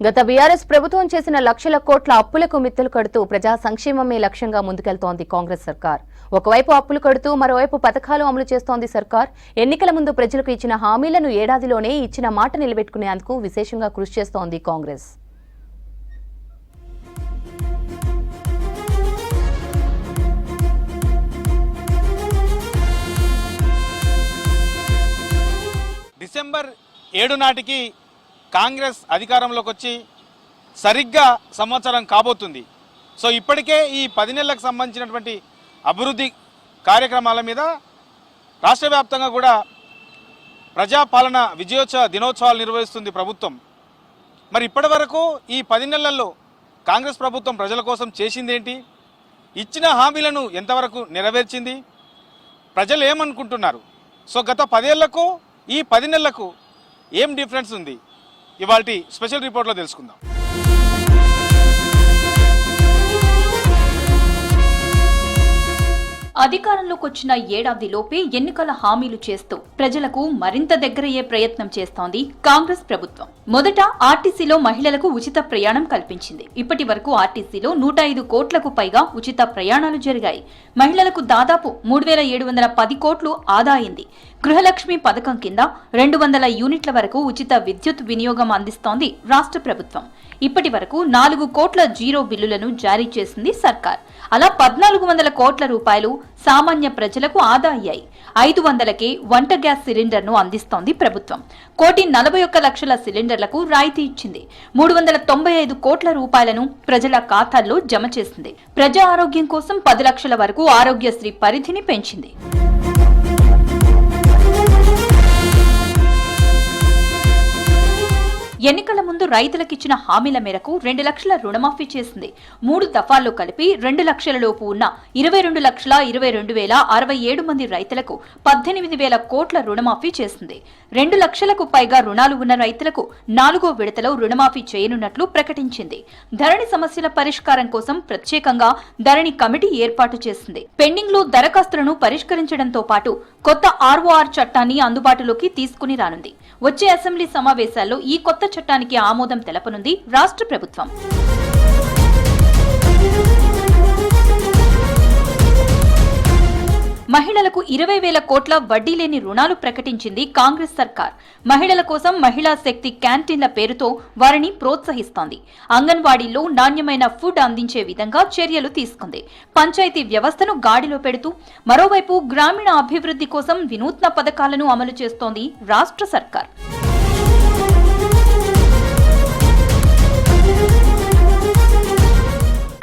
గత బీఆర్ఎస్ ప్రభుత్వం చేసిన లక్షల కోట్ల అప్పులకు మిత్తలు కడుతూ ప్రజా సంక్షేమమే లక్ష్యంగా ముందుకెళ్తోంది కాంగ్రెస్ సర్కార్. ఒకవైపు అప్పులు కడుతూ మరోవైపు పథకాలు అమలు చేస్తోంది సర్కార్. ఎన్నికల ముందు ప్రజలకు ఇచ్చిన హామీలను ఏడాదిలోనే ఇచ్చిన మాట నిలబెట్టుకునేందుకు విశేషంగా కృషి చేస్తోంది కాంగ్రెస్. డిసెంబర్ 7 నాటికి కాంగ్రెస్ అధికారంలోకి వచ్చి సరిగ్గా సంవత్సరం కాబోతుంది. సో ఇప్పటికే ఈ 10 నెలలకు సంబంధించినటువంటి అభివృద్ధి కార్యక్రమాల మీద రాష్ట్ర వ్యాప్తంగా కూడా ప్రజాపాలన విజయోత్సవ దినోత్సవాలు నిర్వహిస్తుంది ప్రభుత్వం. మరి ఇప్పటి వరకు ఈ 10 నెలల్లో కాంగ్రెస్ ప్రభుత్వం ప్రజల కోసం చేసిందేంటి, ఇచ్చిన హామీలను ఎంతవరకు నెరవేర్చింది, ప్రజలు ఏమనుకుంటున్నారు? సో గత 10 ఏళ్లకు ఈ 10 నెలలకు ఏం డిఫరెన్స్ ఉంది, ఇవాల్టి స్పెషల్ రిపోర్ట్లో తెలుసుకుందాం. అధికారంలోకి వచ్చిన ఏడాదిలోపే ఎన్నికల హామీలు చేస్తూ ప్రజలకు మరింత దగ్గరయ్యే ప్రయత్నం చేస్తోంది కాంగ్రెస్ ప్రభుత్వం. మొదట ఆర్టీసీలో మహిళలకు ఉచిత ప్రయాణం కల్పించింది. ఇప్పటి వరకు ఆర్టీసీలో 105 కోట్లకు పైగా ఉచిత ప్రయాణాలు జరిగాయి. మహిళలకు దాదాపు 3710 కోట్లు ఆదా అయింది. గృహలక్ష్మి పథకం కింద 200 యూనిట్ల వరకు ఉచిత విద్యుత్ వినియోగం అందిస్తోంది రాష్ట్ర ప్రభుత్వం. ఇప్పటి వరకు 4 కోట్ల జీరో బిల్లులను జారీ చేసింది సర్కార్. అలా 1400 కోట్ల రూపాయలు సామాన్య ప్రజలకు ఆదా అయ్యాయి. 500కే వంట గ్యాస్ సిలిండర్ను అందిస్తోంది ప్రభుత్వం. 1,41,00,000 సిలిండర్లకు రాయితీ ఇచ్చింది. 395 కోట్ల రూపాయలను ప్రజల ఖాతాల్లో జమ చేసింది. ప్రజా ఆరోగ్యం కోసం 10 లక్షల వరకు ఆరోగ్యశ్రీ పరిధిని పెంచింది. ఎన్నికల ముందు రైతులకిచ్చిన హామీల మేరకు 2 లక్షల రుణమాఫీ చేసింది. 3 దఫాల్లో కలిపి 2 లక్షల లోపు ఉన్న 22,22,067 మంది రైతులకు 18,000 కోట్ల రుణమాఫీ చేసింది. 2 లక్షలకు పైగా రుణాలు ఉన్న రైతులకు 4వ విడతలో రుణమాఫీ చేయనున్నట్లు ప్రకటించింది. ధరణి సమస్యల పరిష్కారం కోసం ప్రత్యేకంగా ధరణి కమిటీ ఏర్పాటు చేసింది. పెండింగ్ లో దరఖాస్తులను పరిష్కరించడంతో పాటు కొత్త ఆర్ఓఆర్ చట్టాన్ని అందుబాటులోకి తీసుకుని రానుంది. వచ్చే అసెంబ్లీ సమావేశాల్లో ఈ కొత్త చట్టానికి ఆమోదం తెలపనుంది రాష్ట్ర ప్రభుత్వం. మహిళలకు 20,000 కోట్ల వడ్డీ లేని రుణాలు ప్రకటించింది కాంగ్రెస్ సర్కార్. మహిళల కోసం మహిళా శక్తి క్యాంటీన్ల పేరుతో వారిని ప్రోత్సహిస్తోంది. అంగన్వాడీల్లో నాణ్యమైన ఫుడ్ అందించే విధంగా చర్యలు తీసుకుంది. పంచాయతీ వ్యవస్థను గాడిలో పెడుతూ మరోవైపు గ్రామీణ అభివృద్ధి కోసం వినూత్న పథకాలను అమలు చేస్తోంది రాష్ట్ర సర్కార్.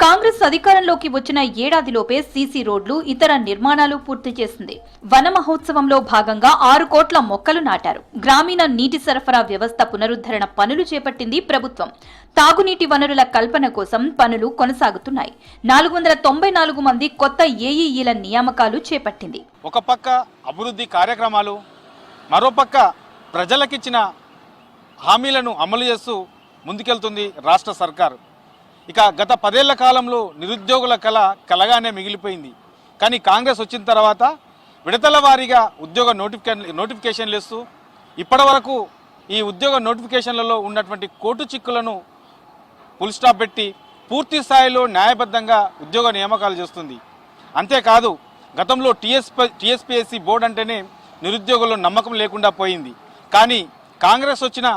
కాంగ్రెస్ అధికారంలోకి వచ్చిన ఏడాదిలోపే సీసీ రోడ్లు, ఇతర నిర్మాణాలు పూర్తి చేసింది. వన మహోత్సవంలో భాగంగా 6 కోట్ల మొక్కలు నాటారు. గ్రామీణ నీటి సరఫరా వ్యవస్థ పునరుద్ధరణ పనులు చేపట్టింది ప్రభుత్వం. తాగునీటి వనరుల కల్పన కోసం పనులు కొనసాగుతున్నాయి. 494 మంది కొత్త ఏఈఈల నియామకాలు చేపట్టింది. ఒక పక్క అభివృద్ధి కార్యక్రమాలు, మరోపక్క ప్రజలకిచ్చిన హామీలను అమలు చేస్తూ ముందుకెళ్తుంది రాష్ట్ర సర్కారు. ఇక గత 10 ఏళ్ల కాలంలో నిరుద్యోగుల కలగానే మిగిలిపోయింది. కానీ కాంగ్రెస్ వచ్చిన తర్వాత విడతల వారీగా ఉద్యోగ నోటిఫికేషన్లు ఇస్తూ ఇప్పటి వరకు ఈ ఉద్యోగ నోటిఫికేషన్లలో ఉన్నటువంటి కోర్టు చిక్కులను ఫుల్ స్టాప్ పెట్టి పూర్తి స్థాయిలో న్యాయబద్ధంగా ఉద్యోగ నియామకాలు చేస్తుంది. అంతేకాదు గతంలో టీఎస్పీఎస్సీ బోర్డు అంటేనే నిరుద్యోగుల్లో నమ్మకం లేకుండా పోయింది. కానీ కాంగ్రెస్ వచ్చిన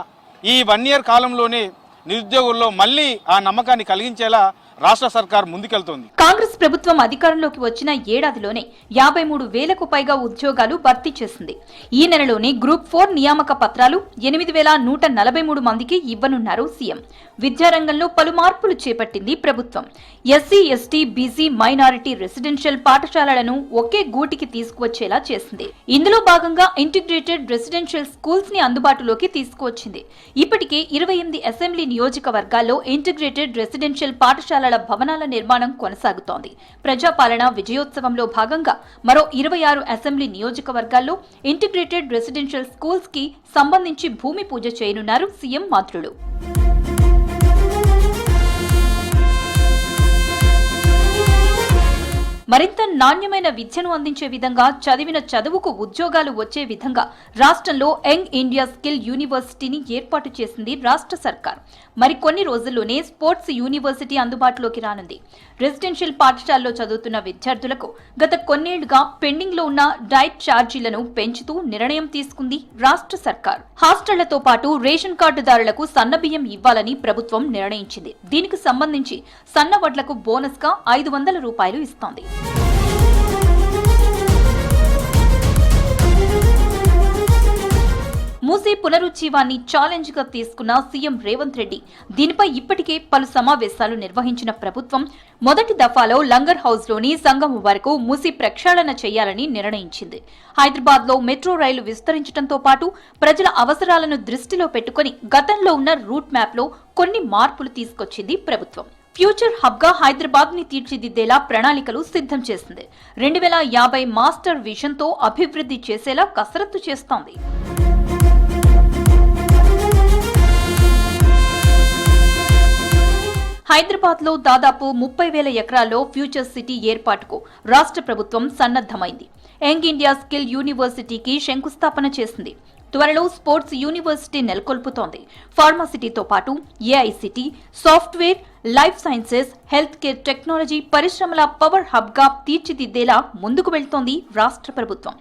ఈ 1 ఇయర్ కాలంలోనే నిరుద్యోగుల్లో మళ్లీ ఆ నమ్మకాన్ని కలిగించేలా రాష్ట్ర సర్కార్ ముందుకెళ్తోంది. కాంగ్రెస్ ప్రభుత్వం అధికారంలోకి వచ్చిన ఏడాదిలోనే 53,000కు పైగా ఉద్యోగాలు భర్తీ చేసింది. ఈ నెలలోనే గ్రూప్ 4 నియామక పత్రాలు 8,143 మందికి ఇవ్వనున్నారు సీఎం. విద్యారంగంలో పలు మార్పులు చేపట్టింది ప్రభుత్వం. SC, ST, BC, minority residential పాఠశాలలను ఒకే గూటికి తీసుకువచ్చేలా చేసింది. ఇందులో భాగంగా ఇంటిగ్రేటెడ్ రెసిడెన్షియల్ స్కూల్స్ ని అందుబాటులోకి తీసుకువచ్చింది. ఇప్పటికే 28 అసెంబ్లీ నియోజకవర్గాల్లో ఇంటిగ్రేటెడ్ రెసిడెన్షియల్ పాఠశాల భవనాల నిర్మాణం కొనసాగుతోంది. ప్రజాపాలన విజయోత్సవంలో భాగంగా మరో 26 అసెంబ్లీ నియోజకవర్గాల్లో ఇంటిగ్రేటెడ్ రెసిడెన్షియల్ స్కూల్స్ కి సంబంధించి భూమి పూజ చేయనున్నారు సీఎం మంత్రులు. మరింత నాణ్యమైన విద్యను అందించే విధంగా చదివిన చదువుకు ఉద్యోగాలు వచ్చే విధంగా రాష్ట్రంలో యంగ్ ఇండియా స్కిల్ యూనివర్సిటీని ఏర్పాటు చేసింది రాష్ట్ర సర్కార్. మరికొన్ని రోజుల్లోనే స్పోర్ట్స్ యూనివర్సిటీ అందుబాటులోకి రానుంది. రెసిడెన్షియల్ పాఠశాలలో చదువుతున్న విద్యార్థులకు గత కొన్నేళ్లుగా పెండింగ్ లో ఉన్న డైట్ ఛార్జీలను పెంచుతూ నిర్ణయం తీసుకుంది రాష్ట్ర సర్కార్. హాస్టళ్లతో పాటు రేషన్ కార్డుదారులకు సన్నబియ్యం ఇవ్వాలని ప్రభుత్వం నిర్ణయించింది. దీనికి సంబంధించి సన్న వడ్లకు బోనస్ గా 500 రూపాయలు ఇస్తోంది. మూసీ పునరుజ్జీవాన్ని ఛాలెంజ్ గా తీసుకున్న సీఎం రేవంత్ రెడ్డి దీనిపై ఇప్పటికే పలు సమావేశాలు నిర్వహించిన ప్రభుత్వం మొదటి దఫాలో లంగర్ హౌస్ లోని సంగమం వరకు మూసీ ప్రక్షాళన చేయాలని నిర్ణయించింది. హైదరాబాద్ లో మెట్రో రైలు విస్తరించడంతో పాటు ప్రజల అవసరాలను దృష్టిలో పెట్టుకుని గతంలో ఉన్న రూట్ మ్యాప్ లో కొన్ని మార్పులు తీసుకొచ్చింది ప్రభుత్వం. ఫ్యూచర్ హబ్ గా హైదరాబాద్ ని తీర్చిదిద్దేలా ప్రణాళికలు సిద్ధం చేసింది. 2050 మాస్టర్ విజన్ తో అభివృద్ధి చేసేలా కసరత్తు చేస్తోంది. హైదరాబాద్ లో దాదాపు 30,000 ఎకరాల్లో ఫ్యూచర్ సిటీ ఏర్పాటుకు రాష్ట్ర ప్రభుత్వం సన్నద్ధమైంది. యంగ్ ఇండియా స్కిల్ యూనివర్సిటీకి శంకుస్థాపన చేసింది. త్వరలో స్పోర్ట్స్ యూనివర్సిటీ నెలకొల్పుతోంది. ఫార్మాసిటీతో పాటు AICTE, software, life sciences, health care technology పరిశ్రమల పవర్ హబ్ గా తీర్చిదిద్దేలా ముందుకు వెళ్తోంది రాష్ట్ర ప్రభుత్వం.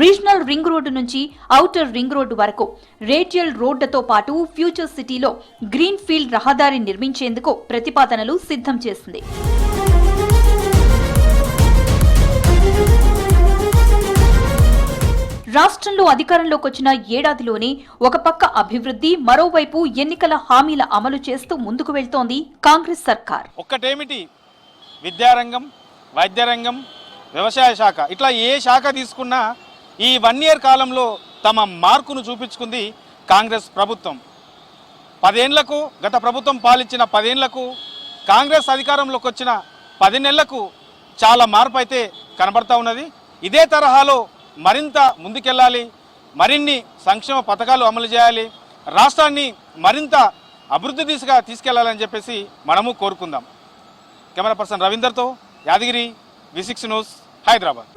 రీజనల్ రింగ్ రోడ్డు నుంచి ఔటర్ రింగ్ రోడ్డు వరకు రేడియల్ రోడ్డుతో పాటు ఫ్యూచర్ సిటీలో గ్రీన్ ఫీల్డ్ రహదారి నిర్మించేందుకు ప్రతిపాదనలు సిద్ధం చేసింది. రాష్ట్రంలో అధికారంలోకి వచ్చిన ఏడాదిలోనే ఒక పక్క అభివృద్ధి, మరోవైపు ఎన్నికల హామీల అమలు చేస్తూ ముందుకు వెళ్తోంది కాంగ్రెస్ సర్కార్. ఒక్కటేమిటి, విద్యారంగం, వైద్యరంగం, వ్యవసాయ శాఖ, ఇట్లా ఏ శాఖ తీసుకున్నా ఈ 1 year కాలంలో తమ మార్కును చూపించుకుంది కాంగ్రెస్ ప్రభుత్వం. 10 ఏళ్లకు గత ప్రభుత్వం పాలించిన 10 ఏళ్లకు కాంగ్రెస్ అధికారంలోకి వచ్చిన 10 నెలలకు చాలా మార్పు అయితే కనబడతా ఉన్నది. ఇదే తరహాలో మరింత ముందుకెళ్ళాలి, మరిన్ని సంక్షేమ పథకాలు అమలు చేయాలి, రాష్ట్రాన్ని మరింత అభివృద్ధి దిశగా తీసుకెళ్లాలని చెప్పేసి మనము కోరుకుందాం. కెమెరా పర్సన్ రవీందర్తో యాదగిరి, V6 న్యూస్, హైదరాబాద్.